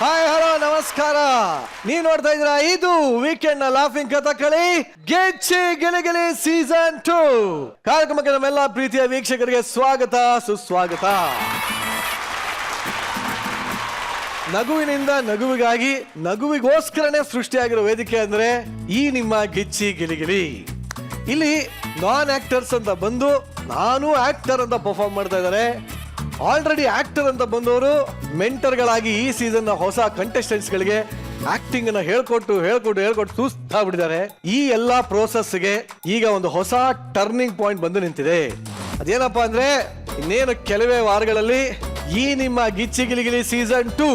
Hi hello ನಮಸ್ಕಾರ. ನೀವ್ ನೋಡ್ತಾ ಇದ್ರ ಇದು ವೀಕೆಂಡ್ ನ ಲಾಫಿಂಗ್ ಕಥಕಳಿ ಗೆಚ್ಚಿ ಗಿಲಿಗಿಲಿ ಸೀಸನ್ 2 ಕಾರ್ಯಕ್ರಮಕ್ಕೆ ನಮ್ಮೆಲ್ಲ ಪ್ರೀತಿಯ ವೀಕ್ಷಕರಿಗೆ ಸ್ವಾಗತ ಸುಸ್ವಾಗತ. ನಗುವಿನಿಂದ ನಗುವಿಗಾಗಿ ನಗುವಿಗೋಸ್ಕರನೇ ಸೃಷ್ಟಿಯಾಗಿರೋ ವೇದಿಕೆ ಅಂದ್ರೆ ಈ ನಿಮ್ಮ ಗಿಚ್ಚಿ ಗಿಲಿಗಿಲಿ. ಇಲ್ಲಿ ನಾನ್ ಆಕ್ಟರ್ಸ್ ಅಂತ ಬಂದು ನಾನು ಆಕ್ಟರ್ ಅಂತ ಪರ್ಫಾರ್ಮ್ ಮಾಡ್ತಾ ಇದ್ದಾರೆ. ಆಲ್ರೆಡಿ ಆಕ್ಟರ್ ಅಂತ ಬಂದವರು ಮೆಂಟರ್ಗಳಾಗಿ ಈ ಸೀಸನ್ ನ ಹೊಸ ಕಂಟೆಸ್ಟೆಂಟ್ಸ್ ಗಳಿಗೆ ಆಕ್ಟಿಂಗ್ ಅನ್ನ ಹೇಳ್ಕೊಟ್ಟು ಸುಸ್ತಾಗ್ಬಿಟ್ಟಿದ್ದಾರೆ. ಈ ಎಲ್ಲಾ ಪ್ರೋಸೆಸ್ಗೆ ಈಗ ಒಂದು ಹೊಸ ಟರ್ನಿಂಗ್ ಪಾಯಿಂಟ್ ಬಂದು ನಿಂತಿದೆ. ಅದೇನಪ್ಪಾ ಅಂದ್ರೆ ಇನ್ನೇನು ಕೆಲವೇ ವಾರಗಳಲ್ಲಿ ಈ ನಿಮ್ಮ ಗಿಚ್ಚಿ ಗಿಲಿಗಿಲಿ ಸೀಸನ್ 2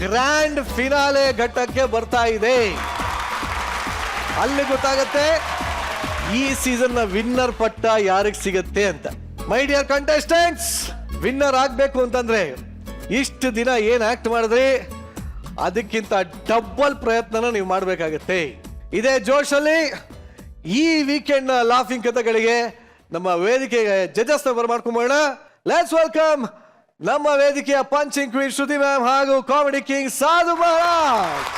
ಗ್ರ್ಯಾಂಡ್ ಫಿನಾಲೆ ಘಟ್ಟಕ್ಕೆ ಬರ್ತಾ ಇದೆ. ಅಲ್ಲಿ ಗೊತ್ತಾಗತ್ತೆ ಈ ಸೀಸನ್ ನ ವಿನ್ನರ್ ಪಟ್ಟ ಯಾರಿಗೆ ಸಿಗತ್ತೆ ಅಂತ. ಮೈ ಡಿಯರ್ ಕಂಟೆಸ್ಟೆಂಟ್ಸ್, ವಿನ್ನರ್ ಆಗ್ಬೇಕು ಅಂತಂದ್ರೆ ಇಷ್ಟು ದಿನ ಏನ್ ಆಕ್ಟ್ ಮಾಡಿದ್ರಿ ಅದಕ್ಕಿಂತ ಡಬಲ್ ಪ್ರಯತ್ನನ ನೀವು ಮಾಡಬೇಕಾಗತ್ತೆ. ಇದೇ ಜೋಶಲ್ಲಿ ಈ ವೀಕೆಂಡ್ ನ ಲಾಫಿಂಗ್ ಕಥೆಗಳಿಗೆ ನಮ್ಮ ವೇದಿಕೆಗೆ ಜಡ್ಜಸ್ ಬರ್ಮಾಡ್ಕೊಂಬೋಣ. ಲೆಟ್ಸ್ ವೆಲ್ಕಮ್ ನಮ್ಮ ವೇದಿಕೆಯ ಪಂಚಿಂಗ್ ಕ್ವೀನ್ ಶ್ರುತಿ ಮ್ಯಾಮ್ ಹಾಗೂ ಕಾಮಿಡಿ ಕಿಂಗ್ ಸಾಧು ಮಹಾರಾಜ್.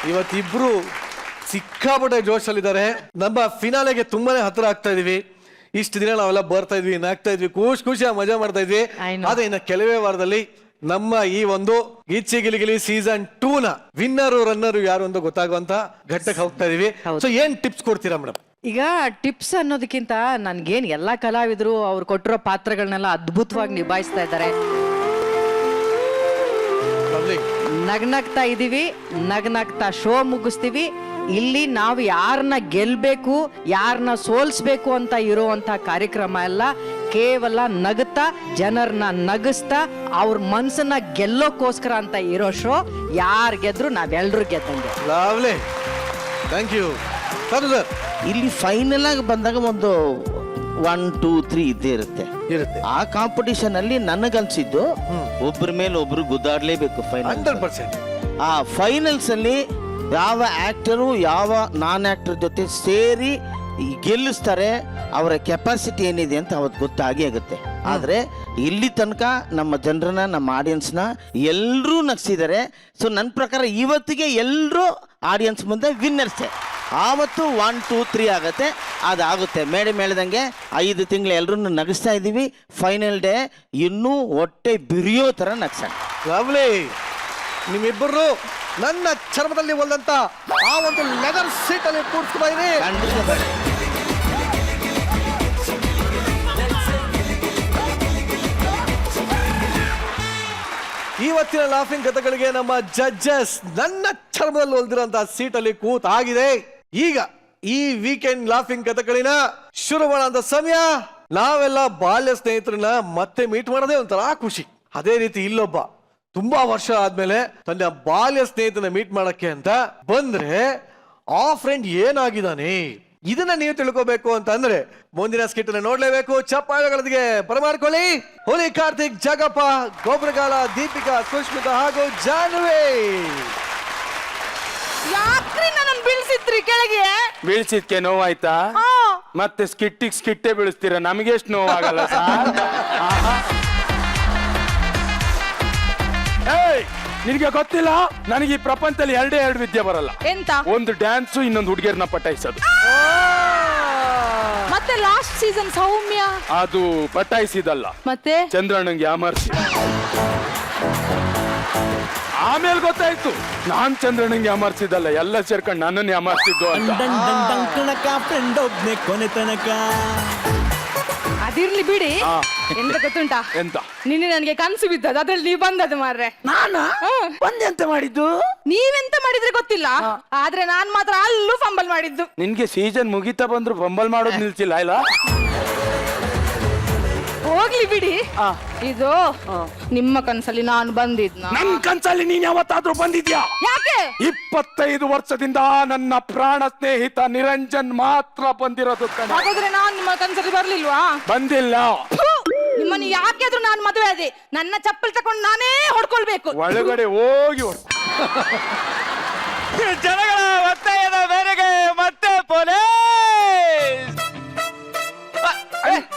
ಇವತ್ತಿಬ್ರು ಸಿಕ್ಕಾಪಟ್ಟೆ ಜೋಶಲ್ಲಿದ್ದಾರೆ. ನಮ್ಮ ಫಿನಾಲೆಗೆ ತುಂಬಾನೇ ಹತ್ರ ಆಗ್ತಾ ಇದೀವಿ. ಇಷ್ಟು ದಿನ ನಾವೆಲ್ಲ ಬರ್ತಾ ಇದ್ವಿ, ನಾಗ್ತಾ ಇದ್ವಿ, ಖುಷಿಯಾಗಿ ಮಜಾ ಮಾಡ್ತಾ ಇದ್ವಿ. ಆದ್ರೆ ಇನ್ನ ಕೆಲವೇ ವಾರದಲ್ಲಿ ನಮ್ಮ ಈ ಒಂದು ಗಿಚ್ಚಿ ಗಿಲಿಗಿಲಿ ಸೀಸನ್ 2 ನ ವಿನ್ನರ್ ರನ್ನರ್ ಯಾರು ಅಂತ ಗೊತ್ತಾಗುವಂತ ಘಟ್ಟಕ್ಕೆ ಹೋಗ್ತಾ ಇದೀವಿ. ಸೊ ಏನ್ ಟಿಪ್ಸ್ ಕೊಡ್ತೀರಾ ಮೇಡಮ್? ಈಗ ಟಿಪ್ಸ್ ಅನ್ನೋದಕ್ಕಿಂತ ನನ್ಗೇನ್ ಎಲ್ಲಾ ಕಲಾವಿದರು ಅವ್ರು ಕೊಟ್ಟಿರೋ ಪಾತ್ರಗಳನ್ನೆಲ್ಲ ಅದ್ಭುತವಾಗಿ ನಿಭಾಯಿಸ್ತಾ ಇದ್ದಾರೆ. ನಗ್ನಗ್ತಾ ಇದೀವಿ, ನಗ್ನಗ್ತಾ ಶೋ ಮುಗಿಸ್ತೀವಿ. ಇಲ್ಲಿ ನಾವು ಯಾರನ್ನ ಗೆಲ್ಬೇಕು, ಯಾರನ್ನ ಸೋಲ್ಸ್ಬೇಕು ಅಂತ ಇರುವಂತ ಕಾರ್ಯಕ್ರಮ ಎಲ್ಲ ಕೇವಲ ನಗುತ್ತಾ ಜನರನ್ನ ನಗಿಸ್ತಾ ಅವ್ರ ಮನ್ಸನ್ನ ಗೆಲ್ಲೋಕೋಸ್ಕರ ಅಂತ ಇರೋ ಶೋ. ಯಾರು ಗೆದ್ರು ನಾವೆಲ್ಲರೂ ಗೆದ್ದಂಗೆ. Lovely, thank you sir. ಇಲ್ಲಿ ಫೈನಲ್ ಆಗಿ ಬಂದಾಗ ಒಂದು 1, 2, 3 ಇದ್ದೇ ಇರುತ್ತೆ. ಆ ಕಾಂಪಿಟಿಷನ್ ಅಲ್ಲಿ ನನಗನ್ಸಿದ್ದು ಒಬ್ಬರ ಮೇಲೆ ಒಬ್ರು ಗುದ್ದಾಡ್ಲೇಬೇಕು. 100%. ಆ ಫೈನಲ್ಸ್ ಅಲ್ಲಿ ಯಾವ ಆಕ್ಟರು ಯಾವ ನಾನ್ ಆಕ್ಟರ್ ಜೊತೆ ಸೇರಿ ಗೆಲ್ಲಿಸ್ತಾರೆ, ಅವರ ಕೆಪಾಸಿಟಿ ಏನಿದೆ ಅಂತ ಅವತ್ತು ಗೊತ್ತಾಗೇ ಆಗುತ್ತೆ. ಆದ್ರೆ ಇಲ್ಲಿ ತನಕ ನಮ್ಮ ಜನರನ್ನ, ನಮ್ಮ ಆಡಿಯನ್ಸ್ನ ಎಲ್ಲರೂ ನಗ್ಸಿದ್ದಾರೆ. ಸೊ ನನ್ನ ಪ್ರಕಾರ ಇವತ್ತಿಗೆ ಎಲ್ಲರೂ ಆಡಿಯನ್ಸ್ ಮುಂದೆ ವಿನ್ನರ್ಸೆ. ಆವತ್ತು 1, 2, 3 ಆಗತ್ತೆ, ಅದಾಗುತ್ತೆ. ಮೇಡೆ ಮೇಳ್ದಂಗೆ 5 ತಿಂಗಳು ಎಲ್ಲರೂ ನಗಿಸ್ತಾ ಇದ್ದೀವಿ. ಫೈನಲ್ ಡೇ ಇನ್ನೂ ಹೊಟ್ಟೆ ಬಿರಿಯೋ ಥರ ನಗ್ಸೋಣ. ಲವ್ಲಿ, ನಿಮ್ಮಿಬ್ಬರು ನನ್ನ ಚರ್ಮದಲ್ಲಿ ಹೊಲ್ದಂತ ಆ ಒಂದು ಲೆದರ್ ಸೀಟ್ ಅಲ್ಲಿ ಕೂರ್ಸ್ತಾ ಇರಿ. ಇವತ್ತಿನ ಲಾಫಿಂಗ್ ಕಥೆಗಳಿಗೆ ನಮ್ಮ ಜಡ್ಜಸ್ ನನ್ನ ಚರ್ಮದಲ್ಲಿ ಹೊಲ್ದಿರೋಂತ ಸೀಟ್ ಅಲ್ಲಿ ಕೂತಾಗಿದೆ. ಈಗ ಈ ವೀಕೆಂಡ್ ಲಾಫಿಂಗ್ ಕಥೆಗಳಿನ ಶುರು ಮಾಡೋಂತ ಸಮಯ. ನಾವೆಲ್ಲ ಬಾಲ್ಯ ಸ್ನೇಹಿತರನ್ನ ಮತ್ತೆ ಮೀಟ್ ಮಾಡೋದೇ ಒಂಥರ ಖುಷಿ. ಅದೇ ರೀತಿ ಇಲ್ಲೊಬ್ಬ ತುಂಬಾ ವರ್ಷ ಆದ್ಮೇಲೆ ತನ್ನ ಬಾಲ್ಯ ಸ್ನೇಹಿತನ ಮೀಟ್ ಮಾಡಕ್ಕೆ ಅಂತ ಬಂದ್ರೆ ಆ ಫ್ರೆಂಡ್ ಏನಾಗಿದ್ದಾನೆ ಇದನ್ನ ನೀವು ತಿಳ್ಕೋಬೇಕು ಅಂತ ಅಂದ್ರೆ ಮುಂದಿನ ಸ್ಕಿಟ್ ನೋಡ್ಲೇಬೇಕು. ಚಪ್ಪಾಳೆಗಳೊಂದಿಗೆ ಬರಮಾಡ್ಕೊಳ್ಳಿ. ಹುಲಿ ಕಾರ್ತಿಕ್, ಜಗಪ್ಪ, ಗೊಬ್ಬರಗಾಲ, ದೀಪಿಕಾ, ಸುಷ್ಮಿತಾ ಹಾಗೂ ಜಾನ್ವಿ. ಯಾಕ್ರಿ ನನ್ನ ಬೀಳ್ಸಿದ್ರಿ ಕೆಳಗೆ? ಬೀಳ್ಸಿದ್ಕೆ ನೋವಾಯ್ತಾ? ಮತ್ತೆ ಸ್ಕಿಟ್ಟೇ ಬೀಳಿಸ್ತೀರ, ನಮಗೆ ಎಷ್ಟು ನೋವಾಗಲ್ಲ ಸರ್? ನಿನಗೆ ಗೊತ್ತಿಲ್ಲ, ನನಗೆ ಈ ಪ್ರಪಂಚದಲ್ಲಿ 2 ವಿದ್ಯೆ ಬರಲ್ಲ. ಎಂತ? ಒಂದು ಡ್ಯಾನ್ಸು, ಇನ್ನೊಂದು ಹುಡುಗಿಯರ್ನ ಪಟಾಯಿಸೋದು. ಮತ್ತೆ ಲಾಸ್ಟ್ ಸೀಸನ್ ಸೌಮ್ಯ ಅದು ಪಟಾಯಿಸಿದಲ್ಲ, ಮತ್ತೆ ಚಂದ್ರಣ್ಣಂಗೆ ಯಾಮರ್ಸಿ. ಆಮೇಲೆ ಗೊತ್ತಾಯ್ತು ನಾನ್ ಚಂದ್ರಣ್ಣಂಗೆ ಯಾಮರ್ಸಿದಲ್ಲ, ಎಲ್ಲ ಸೇರ್ಕೊಂಡು ನನ್ನನ್ನು ಯಾಮರ್ಸಿದ್ದು ಅಂತ. ಕೊನೆ ತನಕ ಅದಿರ್ಲಿ ಬಿಡಿ. ಎಂತ ಗೊತ್ತುಂಟಾ? ಎಂತ? ನಿನ್ನೆ ನನಗೆ ಕನ್ಸು ಬಿದ್ದದ, ಅದ್ರಲ್ಲಿ ನೀವು ಬಂದದ್ದು ಮಾರ್ರೆ. ನಾನು ಬಂದೆಂತ ಮಾಡಿದ್ದು? ನೀವೆಂತ ಮಾಡಿದ್ರೆ ಗೊತ್ತಿಲ್ಲ, ಆದ್ರೆ ನಾನ್ ಮಾತ್ರ ಅಲ್ಲೂ ಫಂಬಲ್ ಮಾಡಿದ್ದು. ನಿನ್ಗೆ ಸೀಸನ್ ಮುಗಿತಾ ಬಂದ್ರು ಫಂಬಲ್ ಮಾಡೋದು ನಿಲ್ಸಿಲ್ಲ ಇಲ್ಲ? ಹೋಗ್ಲಿ ಬಿಡಿ. ಇದು ನಿಮ್ಮ ಕನ್ಸಲ್ಲಿ ನಾನು ಬಂದಿದ್ನ? ನನ್ ಕನ್ಸಲ್ಲಿ ನೀನ್ ಯಾವತ್ತಾದ್ರೂ ಬಂದಿದ್ಯಾ? ಯಾಕೆ? 25 ವರ್ಷದಿಂದ ನನ್ನ ಪ್ರಾಣ ಸ್ನೇಹಿತ ನಿರಂಜನ್ ಮಾತ್ರ ಬಂದಿರೋದು. ಹಾಗಾದ್ರೆ ನಾನ್ ನಿಮ್ಮ ಕನ್ಸಲ್ಲಿ ಬರ್ಲಿಲ್ವಾ? ಬಂದಿಲ್ಲ. ನಿಮ್ಮನ್ನು ಯಾಕೆಂದ್ರೂ ನಾನು ಮದುವೆ ಆದೆ, ನನ್ನ ಚಪ್ಪಲ್ ತಕೊಂಡು ನಾನೇ ಹೊಡ್ಕೊಳ್ಬೇಕು. ಒಳಗಡೆ ಹೋಗಿ ಜನಗಳ ಒತ್ತಾಯದ ಮೇರೆಗೆ ಮತ್ತೆ ಪೊಲೀಸ್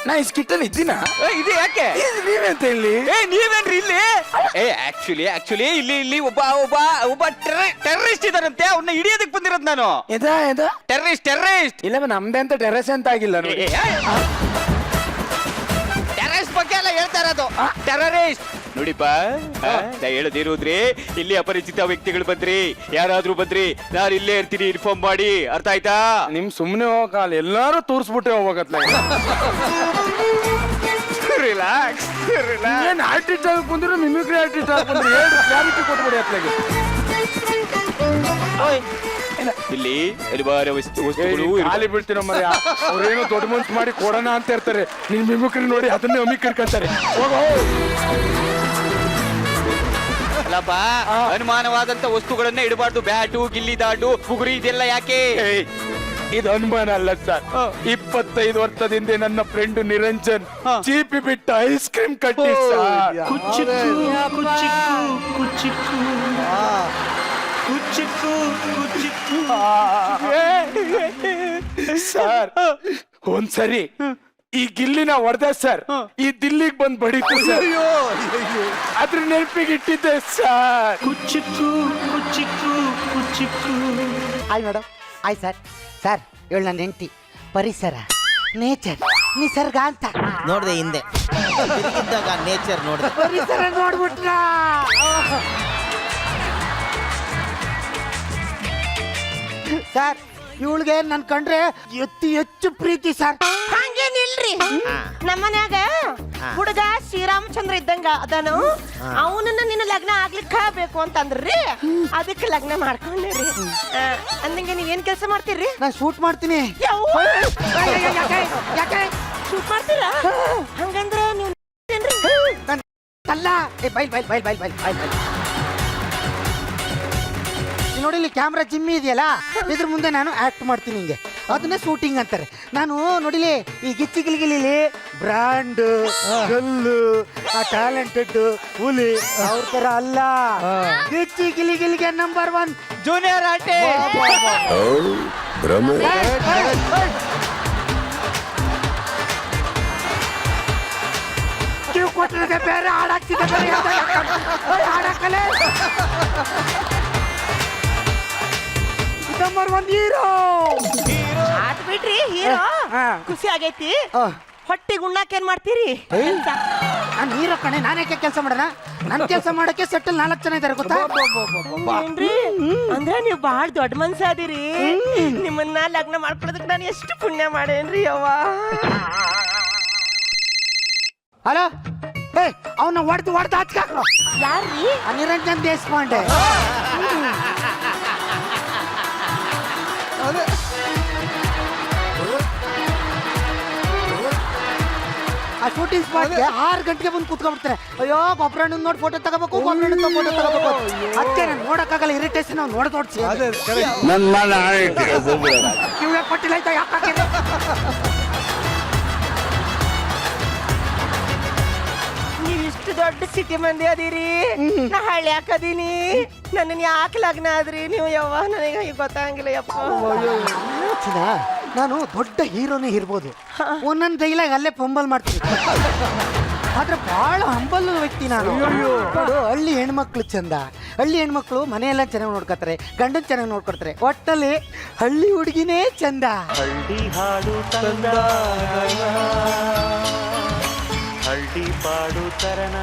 ನಾ ಈ ಸ್ಕಿಟ್ಟಲ್ಲಿ ಇದ್ದೀನ ಇದು ಯಾಕೆ ನೀವೆಂತ ಇಲ್ಲಿ ನೀವೇನ್ರಿ ಇಲ್ಲಿ ಆಕ್ಚುಲಿ ಇಲ್ಲಿ ಒಬ್ಬ ಟೆರರಿಸ್ಟ್ ಇದಾರಂತೆ ಅವ್ರನ್ನ ಹಿಡಿಯೋದಕ್ಕೆ ಬಂದಿರೋದು ನಾನು ಟೆರರಿಸ್ಟ್ ಇಲ್ಲ ನಮ್ದೆ ಅಂತ ಟೆರೆಸ್ ಅಂತ ಆಗಿಲ್ಲ ನೋಡಿ ಟೆರರಿಸ್ಟ್ ಬಗ್ಗೆ ಎಲ್ಲ ಹೇಳ್ತಾ ಇರೋದು ಟೆರರಿಸ್ಟ್ ನೋಡಿಪ್ಪ ನಾ ಹೇಳದಿರುವುದ್ರಿ ಇಲ್ಲಿ ಅಪರಿಚಿತ ವ್ಯಕ್ತಿಗಳು ಬಂದ್ರಿ ಯಾರಾದ್ರೂ ಬಂದ್ರಿ ನಾನು ಇಲ್ಲೇ ಇರ್ತೀನಿ ಇನ್ಫಾರ್ಮ್ ಮಾಡಿ ಅರ್ಥ ಆಯ್ತಾ ನಿಮ್ ಸುಮ್ನೆ ಹೋಗಲ್ಲ ಎಲ್ಲಾರು ತೋರ್ಸ್ಬಿಟ್ಟೆ ಹೋಗತ್ಲ ರಿಲ್ಯಾಕ್ಸ್ ಏನ್ ಆರ್ಟಿಸ್ಟ್ ಆಗಿ ಬಂದ್ರು ಮಿಮಿಕ್ರಿ ಆರ್ಟಿಸ್ಟ್ ಆಗಿ ಬಂದ್ರು ಏನು ಕ್ಲಾರಿಟಿ ಕೊಟ್ಬಿಡಿ ಅತ್ಲಾಗೆ ಇಲ್ಲಿ ಹಲವಾರು ವಸ್ತುಗಳು ಖಾಲಿ ಬೀಳ್ತೀರ ಮರ ಅವ್ರೇನೋ ದೊಡ್ಡ ಮನ್ಸು ಮಾಡಿ ಕೊಡೋಣ ಅಂತ ಇರ್ತಾರೆ ನಿಮ್ ಮಿಮಿಕ್ರಿ ನೋಡಿ ಅದನ್ನೇ ಅಮಿಕರ್ಕಂತಾರೆ ಹೋಗೋ ಅಲ್ಲಪ್ಪ ಅನುಮಾನವಾದಂತ ವಸ್ತುಗಳನ್ನ ಇಡಬಾರ್ದು ಬ್ಯಾಟು ಗಿಲ್ಲಿ ದಾಟು ಪುಗುರಿ ಇದೆಲ್ಲ ಯಾಕೆ ಇದು ಅನುಮಾನ ಅಲ್ಲ ಸರ್ 25 ವರ್ಷದಿಂದ ನನ್ನ ಫ್ರೆಂಡ್ ನಿರಂಜನ್ ಚೀಪಿ ಬಿಟ್ಟ ಐಸ್ ಕ್ರೀಮ್ ಕಟ್ಟಿ ಸರ್ ಒಂದ್ಸರಿ ಈ ಗಿಲ್ಲಿನ ಹೊಡೆದ ಸರ್ ಈ ದಿಲ್ಲಿಗೆ ಬಂದ್ ಬಡಿತು ಸರ್ ಅದ್ರ ನೆನಪಿಗೆ ಇಟ್ಟಿದ್ದೆ sir hi madam hi sir sir ಇವಳು ನನ್ನ ಹೆಂಡತಿ ಪರಿಸರ ನೇಚರ್ ನಿಸರ್ಗ ಅಂತ ನೋಡ್ದೆ ಹಿಂದೆ ತಿರುಗಿದ್ದಾಗ ನೇಚರ್ ನೋಡಿದೆ ಪರಿಸರ ನೋಡ್ಬಿಟ್ರ ಸರ್ ಇವಳಿಗೆ ನನ್ ಕಂಡ್ರೆ ಹೆಚ್ಚು ಪ್ರೀತಿ ಸರ್ ಹಂಗೇನಿಲ್ರಿ ನಮ್ಮನ್ಯಾಗ ಹುಡುಗ ಶ್ರೀರಾಮಚಂದ್ರ ಇದ್ದಂಗ ಅದನು ಅವನನ್ನ ನಿನ್ನ ಲಗ್ನ ಆಗ್ಲಿಕ್ಕ ಬೇಕು ಅಂತಂದ್ರಿ ಅದಕ್ಕೆ ಲಗ್ನ ಮಾಡ್ಕೊಂಡ್ರಿ ಅಂದಂಗೆ ನೀವ್ ಏನ್ ಕೆಲಸ ಮಾಡ್ತೀರಿ ನಾನು ಶೂಟ್ ಮಾಡ್ತೀನಿ ಯಾಕೆ ಶೂಟ್ ಮಾಡ್ತೀರಾ ಹಂಗಂದ್ರೆ ನೀವು ಅಲ್ಲ ಬೈಲ್ ಬೈಲ್ ಬೈಲ್ ಬೈಲ್ ಬೈಲ್ ಬೈಲ್ ಬೈಲ್ ನೋಡಿ ಇಲ್ಲಿ ಕ್ಯಾಮ್ರಾ ಜಿಮ್ಮಿ ಇದೆಯಲ್ಲ ಇದ್ರ ಮುಂದೆ ನಾನು ಆಕ್ಟ್ ಮಾಡ್ತೀನಿ ಹಿಂಗೆ ಅದನ್ನೇ ಶೂಟಿಂಗ್ ಅಂತಾರೆ ನಾನು ನೋಡಿಲಿ ಈ ಗಿಚ್ಚಿ ಗಿಲಿಗಿಲಿ ಬ್ರ್ಯಾಂಡ್ ಗಲ್ಲು ಆ ಟ್ಯಾಲೆಂಟೆಡ್ ಹುಲಿ ಅವ್ರ ತರ ಅಲ್ಲ ಗಿಚ್ಚಿ ಗಿಲಿಗಿಲಿಗೆ ನಂಬರ್ 1 ಜೂನಿಯರ್ ಆರ್ಟಿ ನೀವು ಕೊಟ್ಟಿರೋದೇ ಬೇರೆ ಹಾಡಾಗ್ತಿದೆ ಬೇರೆ ಹಾಡಾಕಲೇ ನಂಬರ್ 1 ಹೀರೋ ಆತ್ ಬಿಡ್ರಿ ಹೀರೋ ಖುಷಿ ಆಗೈತಿ ಹೊಟ್ಟಿಗೆ ಉಣ್ಣಾಕ ಏನ್ ಮಾಡ್ತೀರಿ ನಾನು ಹೀರೋ ಕಣೆ ನಾನೇಕೆ ಕೆಲಸ ಮಾಡೋಣ ನನ್ ಕೆಲಸ ಮಾಡಕ್ಕೆ ಸೆಟ್ಟಲ್ 4 ಜನ ಇದಾರೆ ಗೊತ್ತಾ ಏನ್ರಿ ಅಂದ್ರೆ ನೀವು ಬಹಳ ದೊಡ್ಡ ಮನ್ಸ ಅದೀರಿ ನಿಮ್ಮನ್ನ ಲಗ್ನ ಮಾಡ್ಕೊಳ್ಳೋದಕ್ಕೆ ನಾನು ಎಷ್ಟು ಪುಣ್ಯ ಮಾಡೇನ್ರಿ ಅವ್ವ ಹಲೋ ಏ ಅವನ್ನ ಹೊಡೆದು ಹಚ್ಕಾಕ್ರು ಯಾರ್ರಿ ನಿರಂಜನ್ ದೇಶಪಾಂಡೆ ಆ ಶೂಟಿಂಗ್ ಸ್ಪಾಟ್ಗೆ 6 ಗಂಟೆಗೆ ಬಂದು ಕೂತ್ಕೊಂಡ್ಬಿಡ್ತಾರೆ ಅಯ್ಯೋ ಗೊಬ್ಬರಣ್ಣ ನೋಡಿ ಫೋಟೋ ತಗೋಬೇಕು ಗೊಬ್ಬರಣ್ಣ ಫೋಟೋ ತಗೋಬೇಕು ಅದಕ್ಕೆ ನಾನು ನೋಡಕ್ಕಾಗಲ್ಲ ಇರಿಟೇಷನ್ ನಾವು ನೋಡ್ಸಿ ಕಿವಿಗೆ ಕೊಟ್ಟಿಲ್ಲ ಆಯ್ತಾ ಯಾಕೆ ನೀವ್ ಇಷ್ಟು ದೊಡ್ಡ ಸಿಟಿ ಮಂದಿ ಅದೀರಿ ನಾ ಹಳ್ಳಿ ಹಾಕದೀನಿ ನನ್ನ ಯಾಕೆ ಲಗ್ನ ಆದ್ರಿ ನೀವು ಯವ್ವ ನನಗೆ ಈಗ ಗೊತ್ತಾಗಿಲ್ಲ ಯಪ್ಪ ನಾನು ದೊಡ್ಡ ಹೀರೋನೇ ಇರ್ಬೋದು ಒಂದೊಂದು ಡೈಲಾಗ್ ಅಲ್ಲೇ ಪಂಬಲ್ ಮಾಡ್ತೀನಿ ಆದ್ರೆ ಬಹಳ ಹಂಬಲ್ ವ್ಯಕ್ತಿ ನಾನು ನೋಡು ಹಳ್ಳಿ ಹೆಣ್ಮಕ್ಳು ಚಂದ ಹಳ್ಳಿ ಹೆಣ್ಮಕ್ಳು ಮನೆಯೆಲ್ಲ ಚೆನ್ನಾಗಿ ನೋಡ್ಕೊತಾರೆ ಗಂಡನ್ ಚೆನ್ನಾಗಿ ನೋಡ್ಕೊಡ್ತಾರೆ ಒಟ್ಟಲ್ಲಿ ಹಳ್ಳಿ ಹುಡುಗಿನೇ ಚಂದ ಹಳ್ಳಿ ಹಾಡು ತಂದ ಹಳ್ಳಿ ಪಾಡು ತರಣ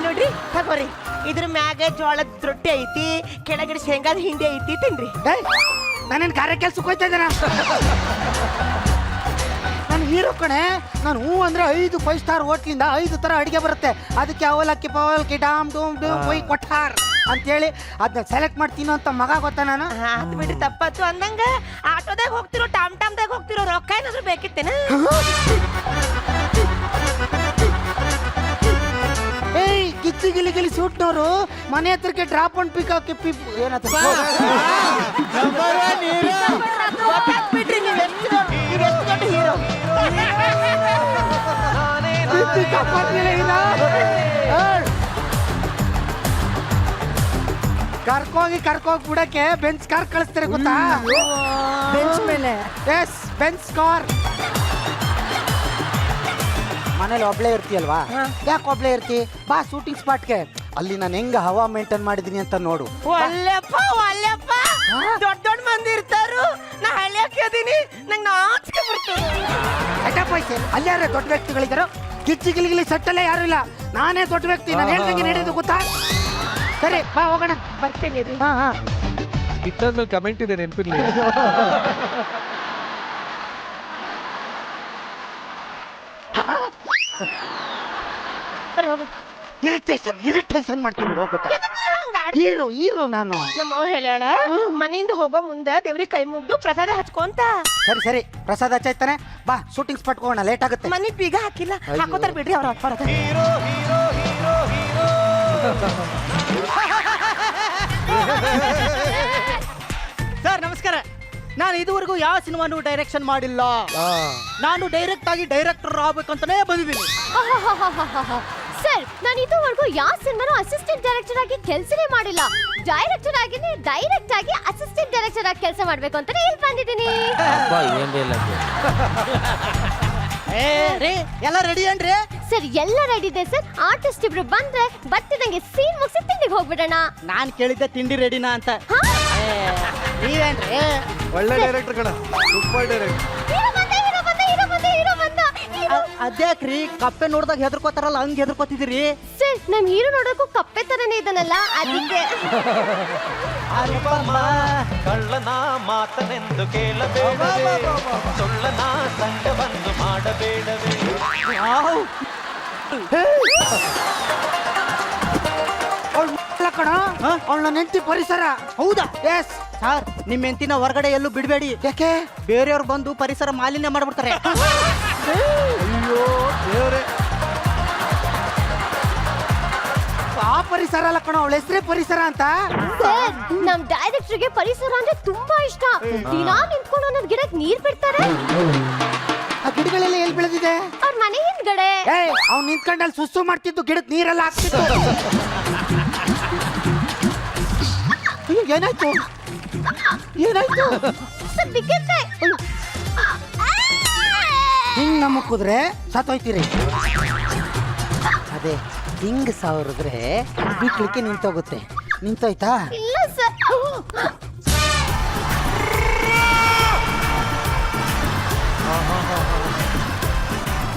ನೋಡ್ರಿ ತಗೋರಿ ಇದ್ರ ಮ್ಯಾಗ ಜೋಳದ ರೊಟ್ಟಿ ಐತಿ ಕೆಳಗಡೆ ಶೇಂಗಾದ ಹಿಂಡಿ ಐತಿ ತಿನ್ರಿ ನಾನೇನು ಕಾರ್ಯ ಕೆಲ್ಸಕ್ಕೆ ಹೋಯ್ತಾ ಇದ್ದಾನ ನಾನು ಹೀರೋ ಕಣೆ ನಾನು ಹೂ ಅಂದ್ರೆ 5 5 ಸ್ಟಾರ್ ಹೋಟ್ಲಿಂದ 5 ತರ ಅಡಿಗೆ ಬರುತ್ತೆ ಅದಕ್ಕೆ ಅವಲಕ್ಕಿ ಪವಲಕ್ಕಿ ಡಾಮ್ ಡೂಮ್ ಡೂಮ್ ಕೊಯ್ ಕೊಟ್ಟಾರ್ ಅಂತೇಳಿ ಅದನ್ನ ಸೆಲೆಕ್ಟ್ ಮಾಡ್ತೀನೋ ಅಂತ ಮಗ ಗೊತ್ತಾ ನಾನು ಆತ್ ಬಿಡ್ರಿ ತಪ್ಪತ್ತು ಅಂದಂಗ ಆಟೋದಾಗ ಹೋಗ್ತಿರೋ ಟಾಮ್ದಾಗ ಹೋಗ್ತಿರೋ ರೊಕ್ಕ ಏನಾದ್ರು ಬೇಕಿತ್ತೇನ ಏಯ್ ಗಿಚ್ಚಿ ಗಿಲಿ ಸೂಟ್ನವರು ಮನೆ ಹತ್ರಕ್ಕೆ ಡ್ರಾಪ್ ಅಂಡ್ ಪಿಕ್ ಏನತ್ತ ಬಿಡ್ರಿ ನೀವು ಎಷ್ಟು ದೊಡ್ಡ ಹೀರೋ ಕರ್ಕೋಗಿ ಬಿಡಕ್ಕೆ ಬೆಂಚ್ ಕಾರ್ ಕಳಿಸ್ತಾರೆ ಗೊತ್ತಾ? ಬೆಂಚ್ ಮೇಲೆ ಎಸ್ ಬೆಂಚ್ ಕಾರ್. ಮನೇಲಿ ಒಬ್ಳೆ ಇರ್ತೀಯಲ್ವಾ? ಯಾಕೆ ಒಬ್ಳೆ ಇರ್ತಿ? ಬಾ ಶೂಟಿಂಗ್ ಸ್ಪಾಟ್ಗೆ. ಅಲ್ಲಿ ನಾನು ಹೆಂಗ ಹವಾ ಮೇಂಟೈನ್ ಮಾಡಿದೀನಿ ಅಂತ ನೋಡು. ಒಳ್ಳೆಪ್ಪ ದೊಡ್ಡ ದೊಡ್ಡ ಮಂದಿ ಇರ್ತಾರು. ನಾ ಹಳ್ಳಿಯಾಕ ಇದೀನಿ, ನಂಗೆ ನಾಚಿಕೆ ಬರ್ತದೆ. ಪೈಸೆ ಅಲ್ಲಿ ಯಾರೇ ದೊಡ್ಡ ವ್ಯಕ್ತಿಗಳಿದ್ದಾರೋ? ಗಿಚ್ಚಿ ಗಿಲಿಗಿಲಿ ಸೆಟ್ಟಲ್ಲೇ ಯಾರು ಇಲ್ಲ. ನಾನೇ ದೊಡ್ಡ ವ್ಯಕ್ತಿ. ನಾನು ಹೇಳ್ದಂಗೆ ನಡೆಯೋದು ಗೊತ್ತಾ? ಸರಿ ಬಾ ಹೋಗೋಣ. ಬರ್ತೇನೆ ರೀ. ಹಾ ಹಾ ಇಟ್ಟಾದ್ಮೇಲೆ ಕಮೆಂಟ್ ಇದೆ ನೆನಪಿರ್ಲಿ. ಇರಿಟೇಷನ್ ಮಾಡ್ತೀನಿ ಹೋಗ್ಬೇಕಾ? ಹೀರೋ ನಾನು. ನಮ್ಮ ಹೇಳ ಮನೆಯಿಂದ ಹೋಗೋ ಮುಂದೆ ದೇವ್ರಿಗೆ ಕೈ ಮುಗ್ದು ಪ್ರಸಾದ ಹಚ್ಕೊಂತ. ಸರಿ ಪ್ರಸಾದ ಹಚ್ಚಾಯ್ತಾನೆ. ಬಾ ಶೂಟಿಂಗ್ ಸ್ಪಾಟ್ ಹೋಗೋಣ, ಲೇಟ್ ಆಗುತ್ತೆ. ಮನೆಗ್ ಬೀಗ ಹಾಕಿಲ್ಲ, ಹಾಕೋತಾರ ಬಿಡ್ರಿ ಅವ್ರ ಹೊರಗೆ. ಸರ್ ನಮಸ್ಕಾರ. ನಾನು ಇದುವರೆಗೂ ಯಾವ ಸಿನಿಮಾನು ಡೈರೆಕ್ಷನ್ ಮಾಡಿಲ್ಲ. ನಾನು ಡೈರೆಕ್ಟ್ ಆಗಿ ಡೈರೆಕ್ಟರ್ ಆಗ್ಬೇಕಂತಾನೆ ಬಂದಿದ್ದೀನಿ. ಸರ್ ನಾನು ಇದುವರೆಗೂ ಯಾವ ಸಿನಿಮಾನು ಅಸಿಸ್ಟೆಂಟ್ ಡೈರೆಕ್ಟರ್ ಆಗಿ ಕೆಲಸನೇ ಮಾಡಿಲ್ಲ. ಡೈರೆಕ್ಟರ್ ಆಗಿನೇ ಡೈರೆಕ್ಟ್ ಆಗಿ ಅಸಿಸ್ಟೆಂಟ್ ಡೈರೆಕ್ಟರ್ ಆಗಿ ಕೆಲಸ ಮಾಡ್ಬೇಕು ಅಂತಾನೆ ಇಲ್ಲಿ ಬಂದಿದ್ದೀನಿ. ಎಲ್ಲ ರೆಡಿ ಏನ್ರಿ? ಸರ್ ಎಲ್ಲ ರೆಡಿ ಇದೆ ಸರ್. ಆರ್ಟಿಸ್ಟ್ ಇಬ್ರು ಬಂದ್ರೆ ಬರ್ತಿದಂಗೆ ಸೀನ್ ಮುಗಿಸಿ ತಿಂಡಿಗೆ ಹೋಗ್ಬಿಡೋಣ. ನಾನ್ ಕೇಳಿದ್ದೆ ತಿಂಡಿ ರೆಡಿನಾ ಅಂತ. ನೀವೇನ್ರಿ? ಒಳ್ಳೆ ಡೈರೆಕ್ಟರ್ ಕಣ, ಸೂಪರ್ ಡೈರೆಕ್ಟರ್. ಅದ್ಯಾಕ್ರಿ ಕಪ್ಪೆ ನೋಡ್ದಾಗ ಹೆದರ್ಕೋತಾರಲ್ಲ ಹಂಗ್ ಹೆದರ್ಕೋತಿದ್ದೀರಿ? ಸರ್ ನಮ್ ಹೀರೋ ನೋಡೋಕು ಕಪ್ಪೆ ತರನೇ ಇದನ್ನಲ್ಲ, ಅದಕ್ಕೆ. ಕಳ್ಳನ ಮಾತನೆಂದು ಕೇಳಬೇಡವೇ, ಸುಳ್ಳನ ಸಂಘವನ್ನು ಮಾಡಬೇಡವೇ. ಕಣ ಅವಳ ನೆಂಟಿ ಪರಿಸರ. ಹೌದಾ? ಎಸ್ ಸರ್ ನಿಮ್ಮ ಹೆಂಡತಿನ ಹೊರಗಡೆ ಎಲ್ಲೂ ಬಿಡಬೇಡಿ. ಯಾಕೆ? ಬೇರೆಯವ್ರು ಬಂದು ಪರಿಸರ ಮಾಲಿನ್ಯ ಮಾಡ್ಬಿಡ್ತಾರೆ. ಅಯ್ಯೋ ದೇವ್ರೆ. ಆ ಪರಿಸರ ಅಲ್ಲ ಕಣ, ಅವಳ ಹೆಸರೇ ಪರಿಸರ ಅಂತ. ಸರ್ ನಮ್ ಡೈರೆಕ್ಟರ್ಗೆ ಪರಿಸರ ಅಂದ್ರೆ ತುಂಬಾ ಇಷ್ಟ. ದಿನಾ ನಿಂತ್ಕೊಂಡು ಒಂದೊಂದ್ ಗಿಡಕ್ಕೆ ನೀರ್ ಬಿಡ್ತಾರೆ. ಆ ಗಿಡಗಳೆಲ್ಲ ಎಲ್ಲಿ ಬೆಳೆದಿದೆ? ಅವ್ರ ಮನೆ ಹಿಂದ್ಗಡೆ. ಅವ್ನು ನಿಂತ್ಕೊಂಡು ಅಲ್ಲಿ ಸುಸ್ಸು ಮಾಡ್ತಿದ್ದು, ಗಿಡಕ್ಕೆ ನೀರೆಲ್ಲ ಹಾಕ್ತಿತ್ತು. ಏನಾಯ್ತು? ಸರ್ ಬಿಕ್ಕತ್ತೆ. ಹಿಂಗ್ ನಮ್ಮಕ್ಕಿದ್ರೆ ಸತ್ತೋಯ್ತೀರಿ. ಅದೇ ಹಿಂಗ್ ಸಾವಿರಿದ್ರೆ ಬಿಕ್ಲಿಕ್ಕೆ ನಿಂತೋಗುತ್ತೆ. ನಿಂತೋಯ್ತಾ? ಇಲ್ಲ ಸರ್.